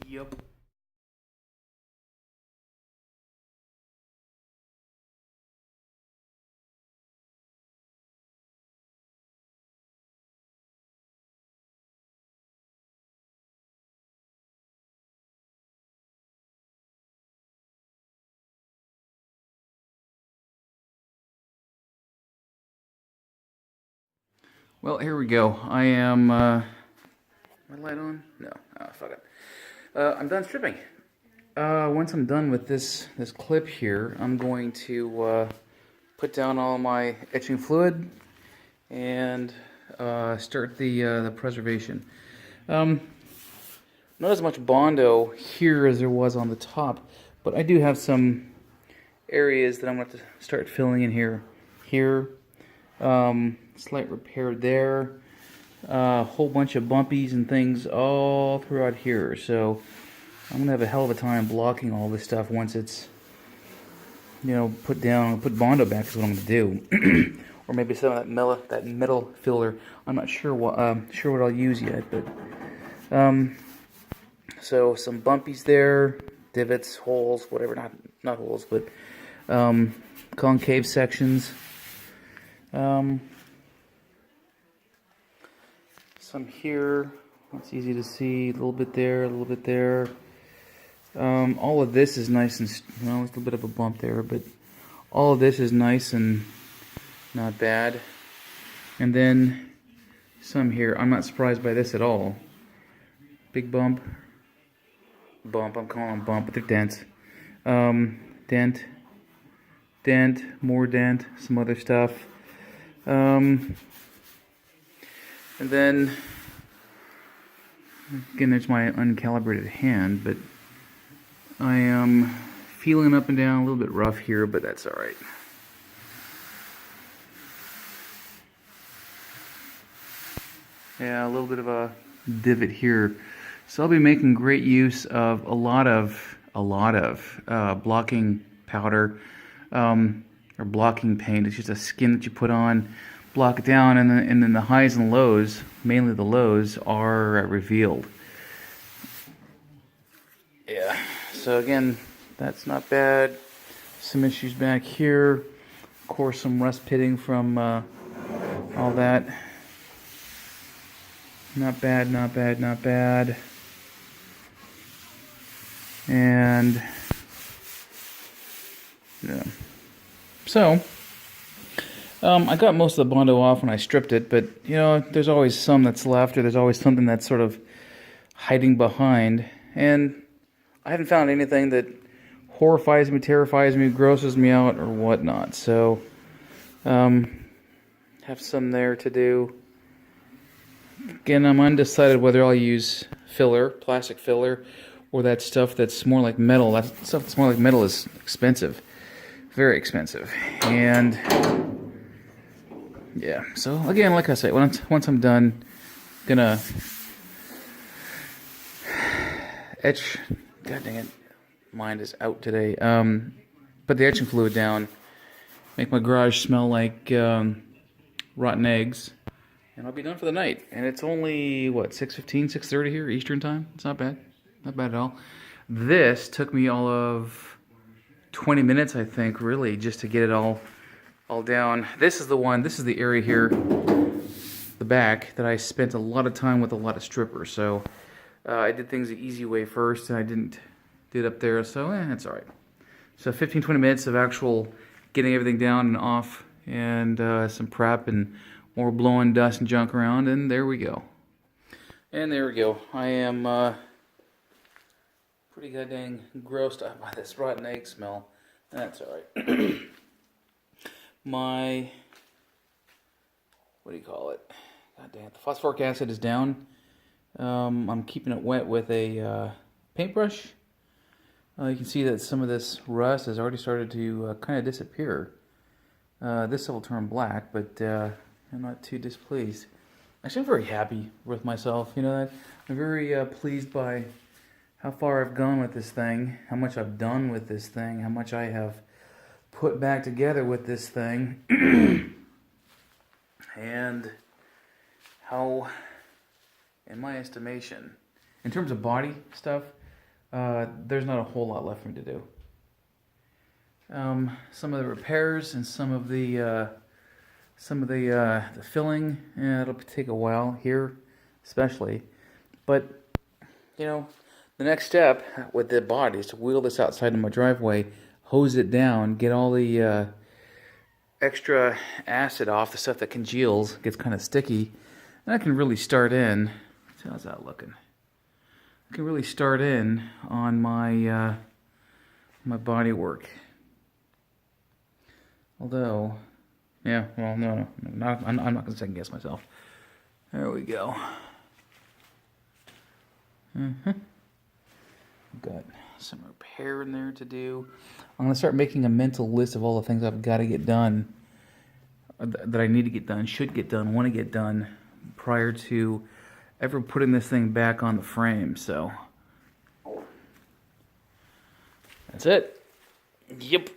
Yep. Well, here we go. I am, my light on? No. Oh, fuck it. I'm done stripping. Once I'm done with this clip here, I'm going to put down all my etching fluid and start the preservation. Not as much bondo here as there was on the top, but I do have some areas that I'm going to have to start filling in here. Slight repair there. A whole bunch of bumpies and things all throughout here. So I'm going to have a hell of a time blocking all this stuff once it's, put down. Put bondo back is what I'm going to do. Or maybe some of that metal filler. I'm not sure what I'll use yet, but so some bumpies there, divots, holes, whatever, not holes, but concave sections. Some here, it's easy to see, a little bit there, a little bit there. All of this is nice and, well, there's a little bit of a bump there, but all of this is nice and not bad. And then some here, I'm not surprised by this at all. Big bump, I'm calling them bump, but they're dents. Dent, more dent, some other stuff. And then, again, there's my uncalibrated hand, but I am feeling up and down, a little bit rough here, but that's alright. Yeah, a little bit of a divot here. So I'll be making great use of a lot of blocking powder, or blocking paint. It's just a skin that you put on, block it down, and then the highs and lows, mainly the lows, are revealed. Yeah, so again, that's not bad. Some issues back here. Of course, some rust pitting from all that. Not bad, not bad, not bad. And yeah. So I got most of the bondo off when I stripped it, but there's always some that's left, or there's always something that's sort of hiding behind. And I haven't found anything that horrifies me, terrifies me, grosses me out, or whatnot. So have some there to do. Again, I'm undecided whether I'll use filler, plastic filler, or that stuff that's more like metal. That stuff that's more like metal is expensive. Very expensive. And yeah, so again, like I say, once I'm done, gonna etch. God dang it, mine is out today. Put the etching fluid down, make my garage smell like rotten eggs, and I'll be done for the night. And it's only what, 6:15, 6:30 here Eastern time. It's not bad, not bad at all. This took me all of 20 minutes, I think, really, just to get it all down. This is the area here, the back, that I spent a lot of time with a lot of strippers. So I did things the easy way first, and I didn't do it up there, so it's alright. So 15-20 minutes of actual getting everything down and off, and some prep and more blowing dust and junk around, and there we go. And there we go. I am pretty goddamn grossed out by this rotten egg smell. That's alright. My, what do you call it? God damn, the phosphoric acid is down. I'm keeping it wet with a paintbrush. You can see that some of this rust has already started to kind of disappear. This will turn black, but I'm not too displeased. Actually, I'm very happy with myself. I'm very pleased by how far I've gone with this thing, how much I've done with this thing, how much I have put back together with this thing, and how, in my estimation, in terms of body stuff, there's not a whole lot left for me to do. Some of the repairs and some of the filling, it'll take a while here, especially. But you know, the next step with the body is to wheel this outside of my driveway, hose it down, get all the extra acid off, the stuff that congeals, gets kind of sticky, and I can really start in. How's that looking? I can really start in on my my body work. Although, yeah, well, no, I'm not going to second guess myself. There we go. Got some repair in there to do. I'm going to start making a mental list of all the things I've got to get done, that I need to get done, should get done, want to get done, prior to ever putting this thing back on the frame. So, that's it. Yep.